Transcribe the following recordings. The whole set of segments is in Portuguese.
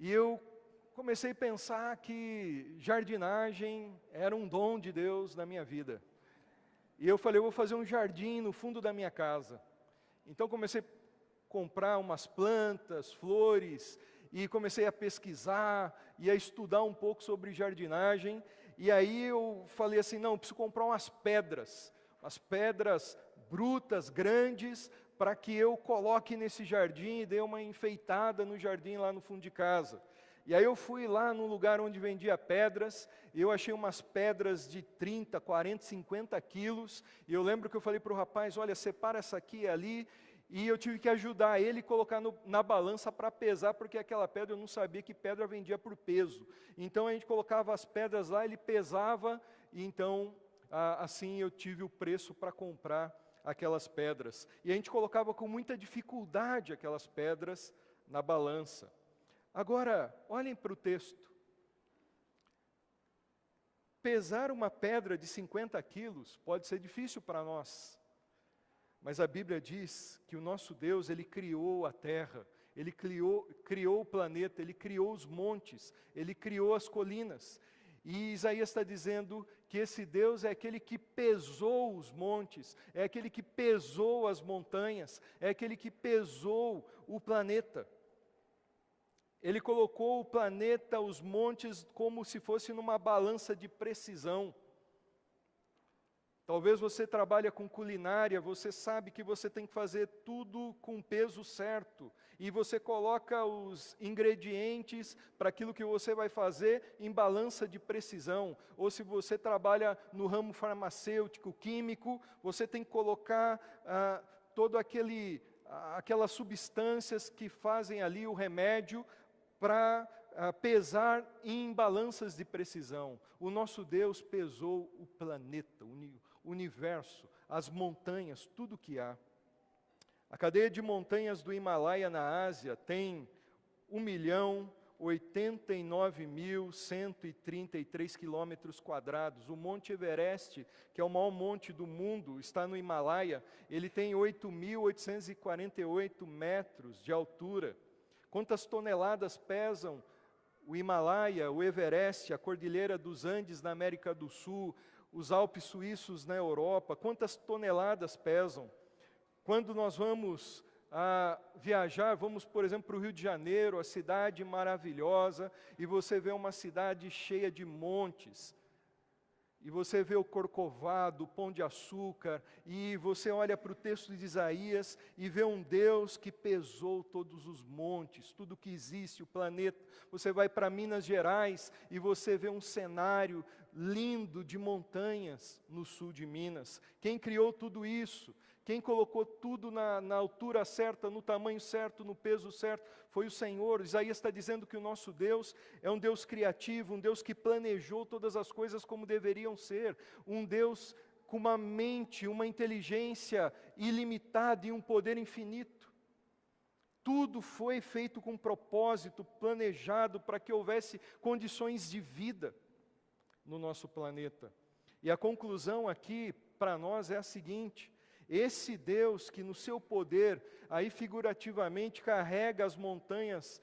E eu comecei a pensar que jardinagem era um dom de Deus na minha vida. E eu falei, eu vou fazer um jardim no fundo da minha casa. Então comecei a comprar umas plantas, flores, e comecei a pesquisar e a estudar um pouco sobre jardinagem. E aí eu falei assim, não, eu preciso comprar umas pedras brutas, grandes, para que eu coloque nesse jardim e dê uma enfeitada no jardim lá no fundo de casa. E aí eu fui lá num lugar onde vendia pedras, e eu achei umas pedras de 30, 40, 50 quilos, e eu lembro que eu falei para o rapaz, olha, separa essa aqui e ali, e eu tive que ajudar ele a colocar na balança para pesar, porque aquela pedra eu não sabia que pedra vendia por peso. Então a gente colocava as pedras lá, ele pesava, e então assim eu tive o preço para comprar aquelas pedras. E a gente colocava com muita dificuldade aquelas pedras na balança. Agora, olhem para o texto. Pesar uma pedra de 50 quilos pode ser difícil para nós. Mas a Bíblia diz que o nosso Deus, Ele criou a terra, Ele criou o planeta, Ele criou os montes, Ele criou as colinas. E Isaías está dizendo que esse Deus é aquele que pesou os montes, é aquele que pesou as montanhas, é aquele que pesou o planeta. Ele colocou o planeta, os montes, como se fosse numa balança de precisão. Talvez você trabalhe com culinária, você sabe que você tem que fazer tudo com o peso certo. E você coloca os ingredientes para aquilo que você vai fazer em balança de precisão. Ou se você trabalha no ramo farmacêutico, químico, você tem que colocar todo aquelas substâncias que fazem ali o remédio para pesar em balanças de precisão. O nosso Deus pesou o planeta, o universo, as montanhas, tudo que há. A cadeia de montanhas do Himalaia na Ásia tem 1.089.133 quilômetros quadrados. O Monte Everest, que é o maior monte do mundo, está no Himalaia, ele tem 8.848 metros de altura. Quantas toneladas pesam o Himalaia, o Everest, a Cordilheira dos Andes na América do Sul, os Alpes suíços na Europa? Quantas toneladas pesam? Quando nós vamos viajar, vamos, por exemplo, para o Rio de Janeiro, a cidade maravilhosa, e você vê uma cidade cheia de montes, e você vê o Corcovado, o Pão de Açúcar, e você olha para o texto de Isaías e vê um Deus que pesou todos os montes, tudo que existe, o planeta. Você vai para Minas Gerais e você vê um cenário lindo de montanhas no sul de Minas. Quem criou tudo isso? Quem colocou tudo na altura certa, no tamanho certo, no peso certo, foi o Senhor. Isaías está dizendo que o nosso Deus é um Deus criativo, um Deus que planejou todas as coisas como deveriam ser, um Deus com uma mente, uma inteligência ilimitada e um poder infinito. Tudo foi feito com propósito, planejado para que houvesse condições de vida no nosso planeta. E a conclusão aqui para nós é a seguinte: esse Deus que no seu poder, aí figurativamente, carrega as montanhas,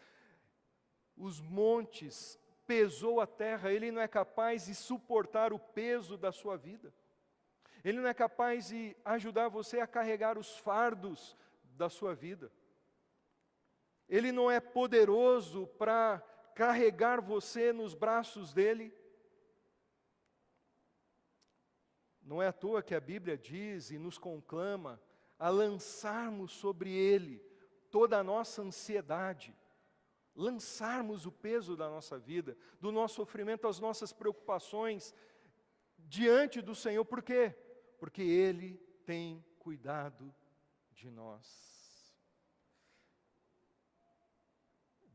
os montes, pesou a terra, Ele não é capaz de suportar o peso da sua vida. Ele não é capaz de ajudar você a carregar os fardos da sua vida. Ele não é poderoso para carregar você nos braços dEle. Não é à toa que a Bíblia diz e nos conclama a lançarmos sobre Ele toda a nossa ansiedade, lançarmos o peso da nossa vida, do nosso sofrimento, as nossas preocupações diante do Senhor. Por quê? Porque Ele tem cuidado de nós.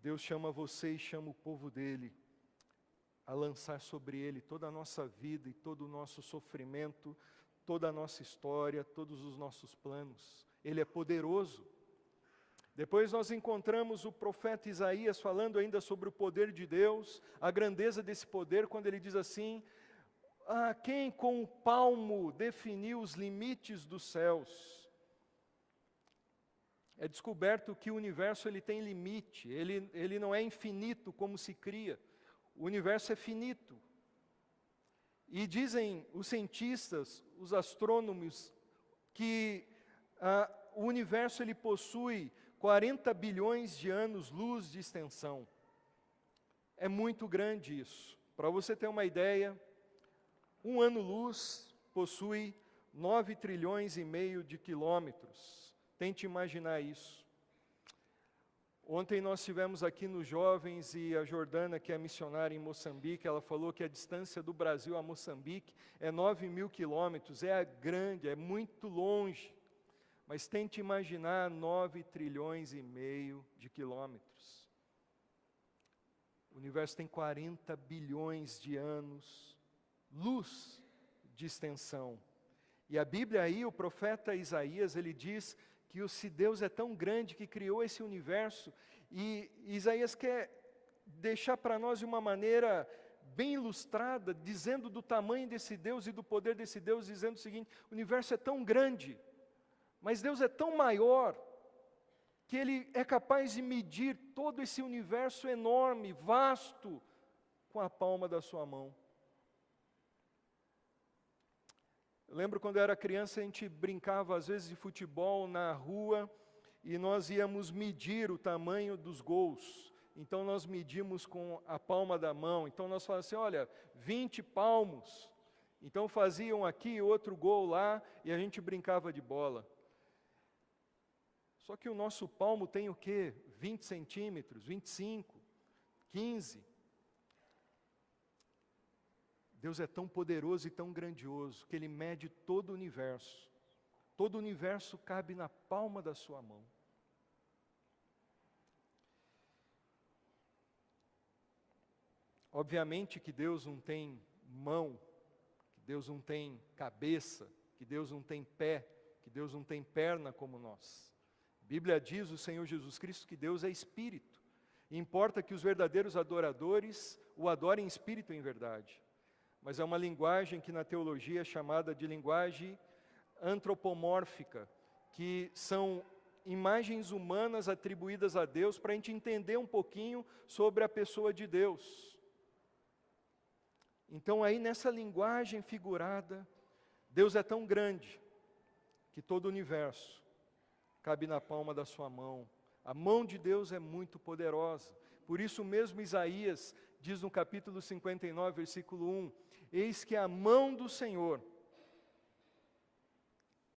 Deus chama você e chama o povo dEle a lançar sobre Ele toda a nossa vida e todo o nosso sofrimento, toda a nossa história, todos os nossos planos. Ele é poderoso. Depois nós encontramos o profeta Isaías falando ainda sobre o poder de Deus, a grandeza desse poder, quando ele diz assim: quem com o palmo definiu os limites dos céus? é descoberto que o universo ele tem limite, ele não é infinito como se cria, o universo é finito. E dizem os cientistas, os astrônomos, que o universo ele possui 40 bilhões de anos-luz de extensão. É muito grande isso. Para você ter uma ideia, um ano-luz possui 9 trilhões e meio de quilômetros. Tente imaginar isso. Ontem nós tivemos aqui nos Jovens e a Jordana, que é missionária em Moçambique, ela falou que a distância do Brasil a Moçambique é 9.000 quilômetros, é grande, é muito longe. Mas tente imaginar 9 trilhões e meio de quilômetros. O universo tem 40 bilhões de anos, luz de extensão. E a Bíblia aí, o profeta Isaías, ele diz que se Deus é tão grande que criou esse universo, e Isaías quer deixar para nós de uma maneira bem ilustrada, dizendo do tamanho desse Deus e do poder desse Deus, dizendo o seguinte: o universo é tão grande, mas Deus é tão maior, que Ele é capaz de medir todo esse universo enorme, vasto, com a palma da sua mão. Eu lembro quando eu era criança, a gente brincava às vezes de futebol na rua, e nós íamos medir o tamanho dos gols. Então nós medimos com a palma da mão, então nós falávamos assim, olha, 20 palmos. Então faziam aqui outro gol lá, e a gente brincava de bola. Só que o nosso palmo tem o quê? 20 centímetros, 25, 15. Deus é tão poderoso e tão grandioso que Ele mede todo o universo. Todo o universo cabe na palma da sua mão. Obviamente que Deus não tem mão, que Deus não tem cabeça, que Deus não tem pé, que Deus não tem perna como nós. A Bíblia diz, o Senhor Jesus Cristo, que Deus é Espírito. E importa que os verdadeiros adoradores o adorem em espírito e em verdade. Mas é uma linguagem que na teologia é chamada de linguagem antropomórfica, que são imagens humanas atribuídas a Deus para a gente entender um pouquinho sobre a pessoa de Deus. Então aí nessa linguagem figurada, Deus é tão grande que todo o universo cabe na palma da sua mão. A mão de Deus é muito poderosa. Por isso mesmo Isaías diz no capítulo 59, versículo 1, eis que a mão do Senhor